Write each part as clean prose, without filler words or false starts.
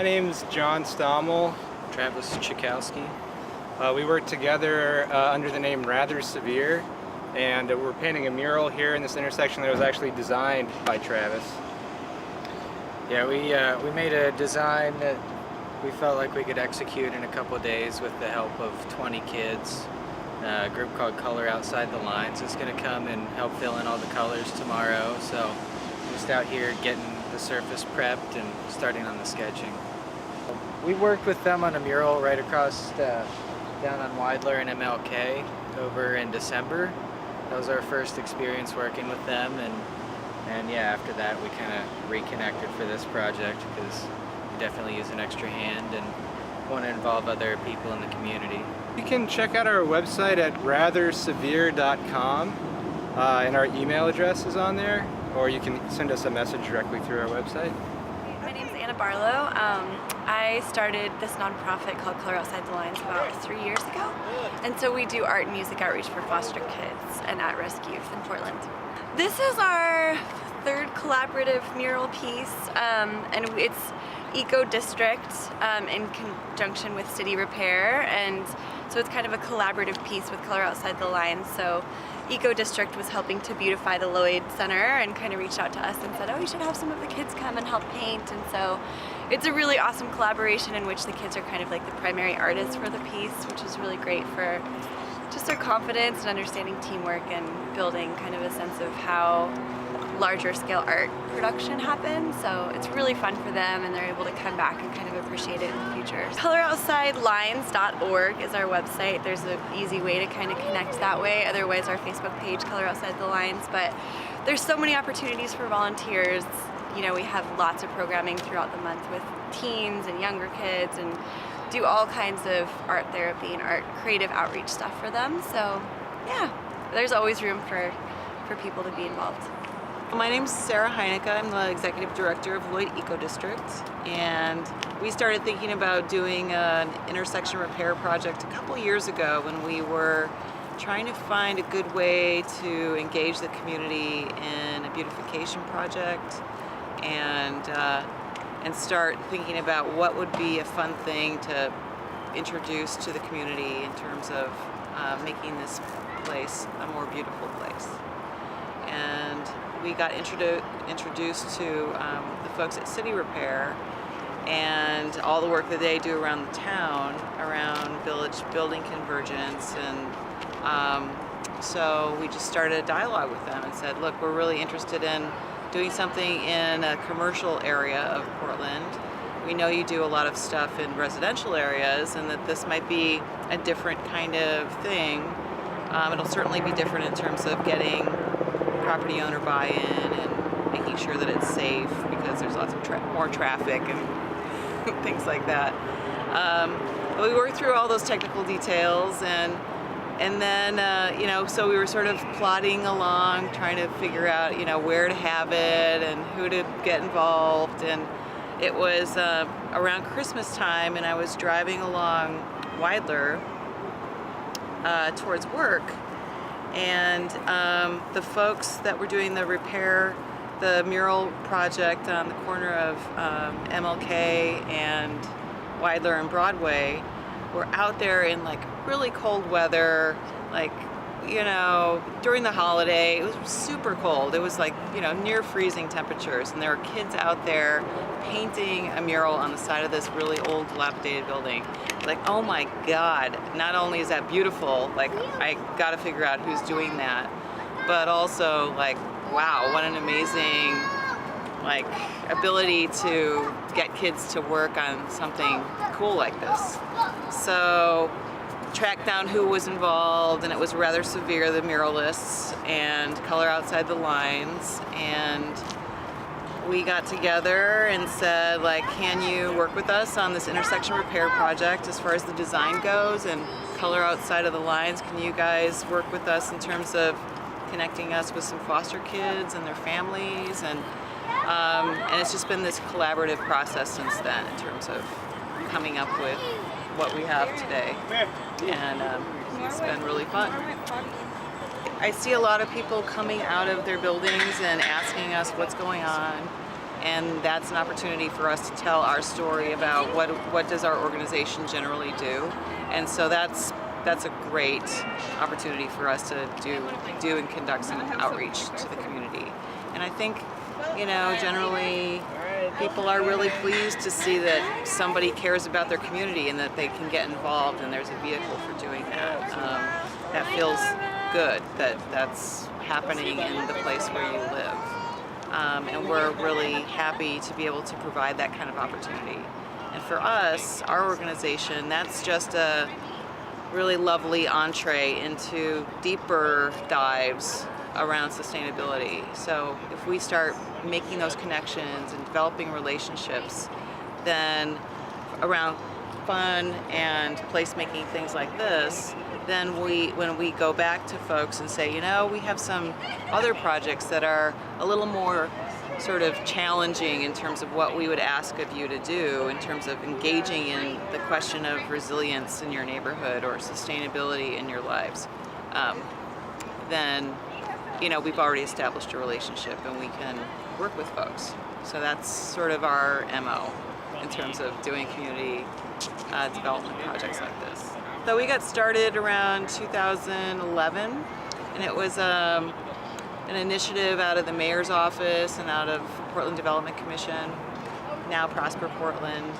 My name's John Stommel. Travis Czekalski. We work together under the name Rather Severe, and we're painting a mural here in this intersection that was actually designed by Travis. Yeah, we made a design that we felt like we could execute in a couple of days with the help of 20 kids. A group called Color Outside the Lines is going to come and help fill in all the colors tomorrow. So just out here getting the surface prepped and starting on the sketching. We worked with them on a mural right across down on Weidler and MLK over in December. That was our first experience working with them, and yeah, after that we kind of reconnected for this project because we definitely use an extra hand and want to involve other people in the community. You can check out our website at rathersevere.com, and our email address is on there, or you can send us a message directly through our website. My name's Anna Barlow. I started this nonprofit called Color Outside the Lines about 3 years ago, and so we do art and music outreach for foster kids and at-risk youth in Portland. This is our third collaborative mural piece, and it's Ecodistrict in conjunction with City Repair, and so it's kind of a collaborative piece with Color Outside the Lines. So Ecodistrict was helping to beautify the Lloyd Center and kind of reached out to us and said, oh, you should have some of the kids come and help paint. And so it's a really awesome collaboration in which the kids are kind of like the primary artists for the piece, which is really great for just their confidence and understanding teamwork and building kind of a sense of how larger scale art production happens. So it's really fun for them, and they're able to come back and kind of appreciate it in the future. ColorOutsideLines.org is our website. There's an easy way to kind of connect that way. Otherwise, our Facebook page, Color Outside the Lines. But there's so many opportunities for volunteers. You know, we have lots of programming throughout the month with teens and younger kids, and do all kinds of art therapy and art creative outreach stuff for them. So yeah, there's always room for people to be involved. My name's Sarah Heinecke. I'm the Executive Director of Lloyd Ecodistrict, and we started thinking about doing an intersection repair project a couple years ago when we were trying to find a good way to engage the community in a beautification project and start thinking about what would be a fun thing to introduce to the community in terms of making this place a more beautiful place. And we got introduced to the folks at City Repair and all the work that they do around the town, around village building convergence, and so we just started a dialogue with them and said, look, we're really interested in doing something in a commercial area of Portland. We know you do a lot of stuff in residential areas, and that this might be a different kind of thing. It'll certainly be different in terms of getting property owner buy-in and making sure that it's safe because there's lots of more traffic and things like that. But we worked through all those technical details, and then you know, so we were sort of plodding along, trying to figure out, you know, where to have it and who to get involved. And it was around Christmas time, and I was driving along Weidler towards work. And the folks that were doing the mural project on the corner of MLK and Weidler and Broadway were out there in like really cold weather, like, you know, during the holiday. It was super cold. It was like, you know, near freezing temperatures, and there were kids out there painting a mural on the side of this really old dilapidated building. Like, oh my God, not only is that beautiful, like, I gotta figure out who's doing that, but also like, wow, what an amazing like ability to get kids to work on something cool like this. So tracked down who was involved, and it was Rather Severe, the Muralists, and Color Outside the Lines, and we got together and said, like, can you work with us on this intersection repair project as far as the design goes, and Color Outside of the Lines, can you guys work with us in terms of connecting us with some foster kids and their families, and it's just been this collaborative process since then in terms of coming up with what we have today, and it's been really fun. I see a lot of people coming out of their buildings and asking us what's going on, and that's an opportunity for us to tell our story about what does our organization generally do. And so that's a great opportunity for us to do and conduct some outreach to the community. And I think, generally people are really pleased to see that somebody cares about their community and that they can get involved, and there's a vehicle for doing that. That feels good that that's happening in the place where you live. And we're really happy to be able to provide that kind of opportunity. And for us, our organization, that's just a really lovely entree into deeper dives around sustainability. So if we start making those connections and developing relationships, then around fun and placemaking, things like this, then when we go back to folks and say, we have some other projects that are a little more sort of challenging in terms of what we would ask of you to do, in terms of engaging in the question of resilience in your neighborhood or sustainability in your lives, then we've already established a relationship and we can work with folks. So that's sort of our MO in terms of doing community development projects like this. So we got started around 2011, and it was an initiative out of the mayor's office and out of Portland Development Commission, now Prosper Portland,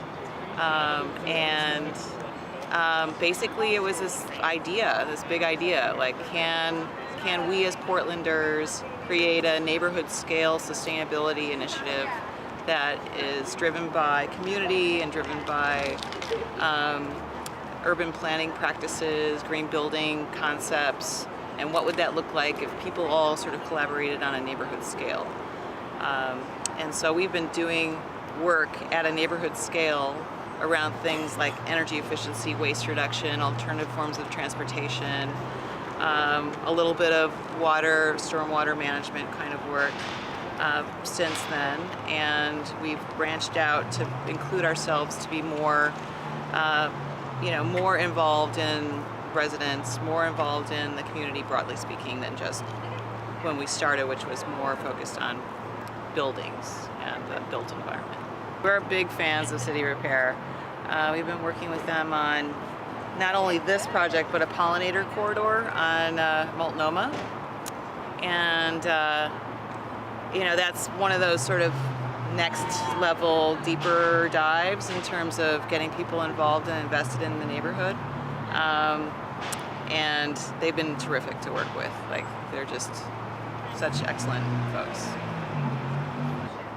basically it was this big idea, like can we as Portlanders create a neighborhood scale sustainability initiative that is driven by community and driven by urban planning practices, green building concepts, and what would that look like if people all sort of collaborated on a neighborhood scale. And so we've been doing work at a neighborhood scale around things like energy efficiency, waste reduction, alternative forms of transportation, a little bit of water, stormwater management kind of work since then. And we've branched out to include ourselves to be more more involved in residents, more involved in the community broadly speaking than just when we started, which was more focused on buildings and the built environment. We're big fans of City Repair. We've been working with them on not only this project, but a pollinator corridor on Multnomah. And that's one of those sort of next level, deeper dives in terms of getting people involved and invested in the neighborhood. And they've been terrific to work with. Like, they're just such excellent folks.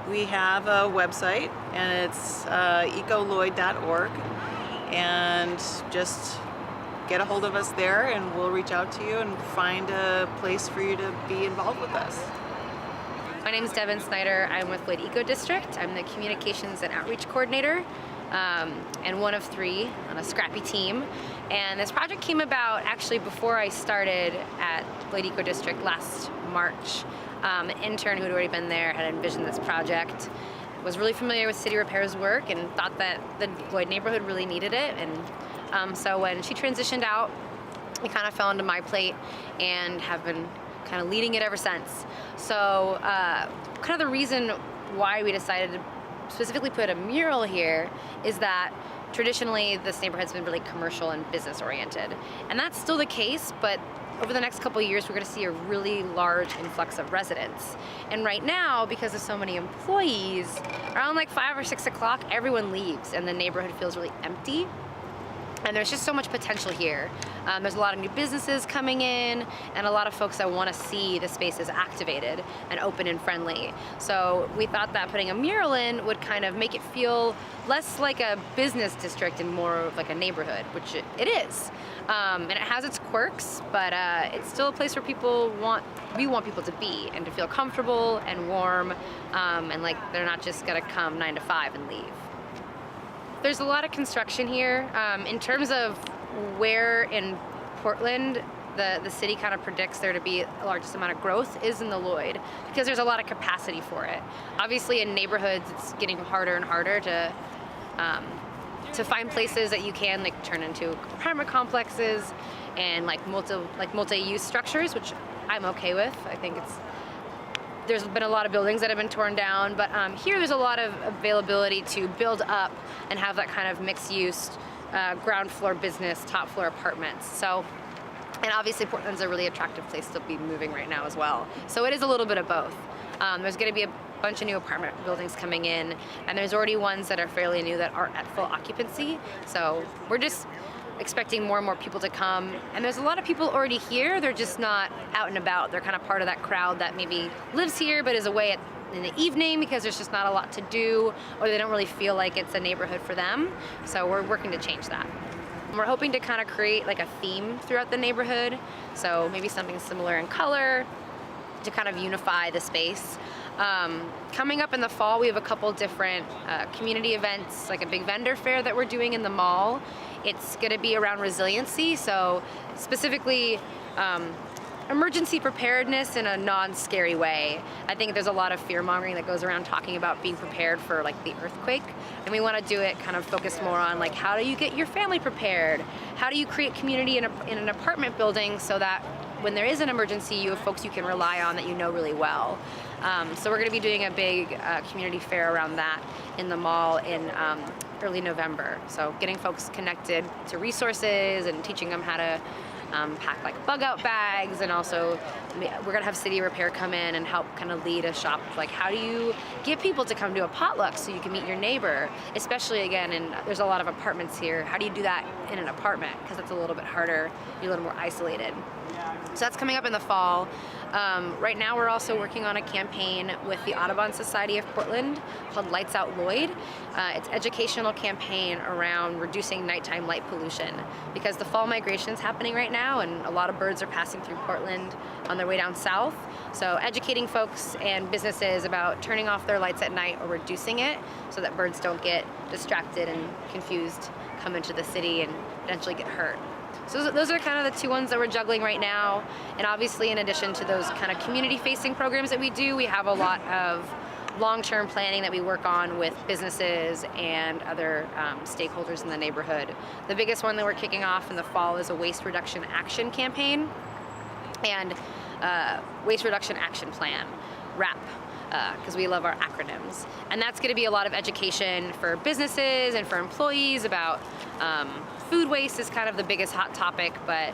We have a website, and it's ecoloyd.org, and just get a hold of us there and we'll reach out to you and find a place for you to be involved with us. My name is Devin Snyder. I'm with Lloyd Ecodistrict. I'm the Communications and Outreach Coordinator, and one of three on a scrappy team. And this project came about actually before I started at Lloyd Ecodistrict last March. An intern who had already been there had envisioned this project, was really familiar with City Repair's work, and thought that the Lloyd neighborhood really needed it. And so when she transitioned out, it kind of fell into my plate and have been kind of leading it ever since. So kind of the reason why we decided to specifically put a mural here is that traditionally this neighborhood's been really commercial and business oriented, and that's still the case, but over the next couple of years we're going to see a really large influx of residents. And right now, because of so many employees, around like 5 or 6 o'clock everyone leaves and the neighborhood feels really empty. And there's just so much potential here. There's a lot of new businesses coming in and a lot of folks that want to see the spaces activated and open and friendly. So we thought that putting a mural in would kind of make it feel less like a business district and more like a neighborhood, which it is. And it has its quirks, but it's still a place where we want people to be and to feel comfortable and warm, and like they're not just gonna come 9 to 5 and leave. There's a lot of construction here. In terms of where in Portland the city kind of predicts there to be the largest amount of growth is in the Lloyd, because there's a lot of capacity for it. Obviously in neighborhoods it's getting harder and harder to find places that you can like turn into apartment complexes and like multi-use structures, which I'm okay with. I think it's there's been a lot of buildings that have been torn down, but here there's a lot of availability to build up and have that kind of mixed use ground floor business, top floor apartments. So, and obviously Portland's a really attractive place to be moving right now as well. So it is a little bit of both. There's going to be a bunch of new apartment buildings coming in, and there's already ones that are fairly new that aren't at full occupancy. So we're just expecting more and more people to come, and there's a lot of people already here. They're just not out and about. They're kind of part of that crowd that maybe lives here but is away in the evening because there's just not a lot to do, or they don't really feel like it's a neighborhood for them. So we're working to change that. We're hoping to kind of create like a theme throughout the neighborhood, so maybe something similar in color to kind of unify the space. Coming up in the fall, we have a couple different community events, like a big vendor fair that we're doing in the mall. It's going to be around resiliency, so specifically emergency preparedness in a non-scary way. I think there's a lot of fear-mongering that goes around talking about being prepared for like the earthquake, and we want to do it kind of focused more on like how do you get your family prepared? How do you create community in an apartment building so that when there is an emergency, you have folks you can rely on that you know really well. So we're going to be doing a big community fair around that in the mall in early November. So getting folks connected to resources and teaching them how to pack like bug out bags, and also we're gonna have City Repair come in and help kind of lead a shop, like how do you get people to come to a potluck so you can meet your neighbor, especially again, and there's a lot of apartments here. How do you do that in an apartment? Because it's a little bit harder, you're a little more isolated. So that's coming up in the fall. Right now we're also working on a campaign with the Audubon Society of Portland called Lights Out Lloyd. It's an educational campaign around reducing nighttime light pollution, because the fall migration is happening right now and a lot of birds are passing through Portland on their way down south. So educating folks and businesses about turning off their lights at night or reducing it so that birds don't get distracted and confused, come into the city and potentially get hurt. So those are kind of the two ones that we're juggling right now. And obviously, in addition to those kind of community-facing programs that we do, we have a lot of long-term planning that we work on with businesses and other stakeholders in the neighborhood. The biggest one that we're kicking off in the fall is a Waste Reduction Action Campaign and Waste Reduction Action Plan, WRAP, because we love our acronyms. And that's going to be a lot of education for businesses and for employees about food waste is kind of the biggest hot topic, but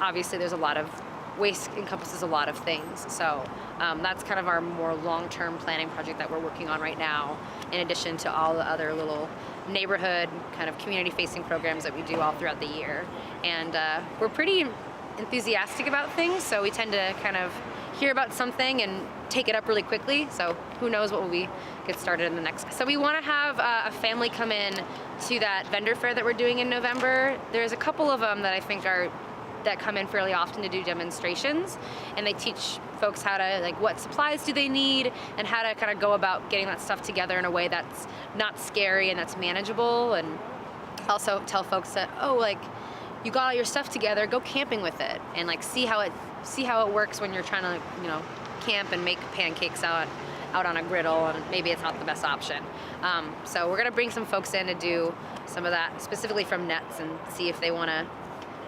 obviously there's a lot of waste encompasses a lot of things. So that's kind of our more long-term planning project that we're working on right now, in addition to all the other little neighborhood kind of community-facing programs that we do all throughout the year. And we're pretty enthusiastic about things, so we tend to kind of hear about something and take it up really quickly. So who knows what will we get started in the next. So we want to have a family come in to that vendor fair that we're doing in November. There's a couple of them that I think that come in fairly often to do demonstrations, and they teach folks how to, like, what supplies do they need and how to kind of go about getting that stuff together in a way that's not scary and that's manageable, and also tell folks that, oh, like, you got all your stuff together, go camping with it and like see how it works when you're trying to, you know, camp and make pancakes out on a griddle, and maybe it's not the best option. So we're gonna bring some folks in to do some of that specifically from nets and see if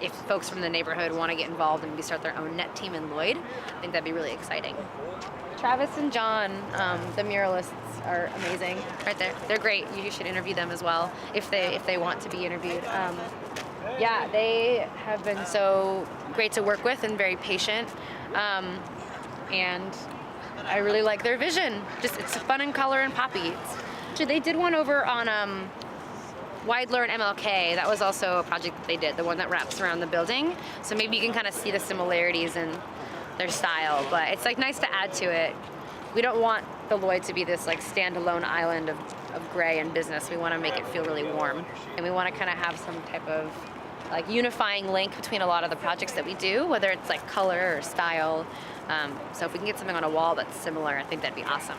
if folks from the neighborhood want to get involved and maybe start their own net team in Lloyd. I think that'd be really exciting. Travis and John, the Muralists, are amazing. Right there, they're great. You should interview them as well if they want to be interviewed. Yeah, they have been so great to work with and very patient, and I really like their vision. Just it's fun and color and poppy. They did one over on Weidler and MLK. That was also a project that they did, the one that wraps around the building. So maybe you can kind of see the similarities in their style, but it's like nice to add to it. We don't want the Lloyd to be this like standalone island of gray and business. We want to make it feel really warm, and we want to kind of have some type of like unifying link between a lot of the projects that we do, whether it's like color or style. So if we can get something on a wall that's similar, I think that'd be awesome.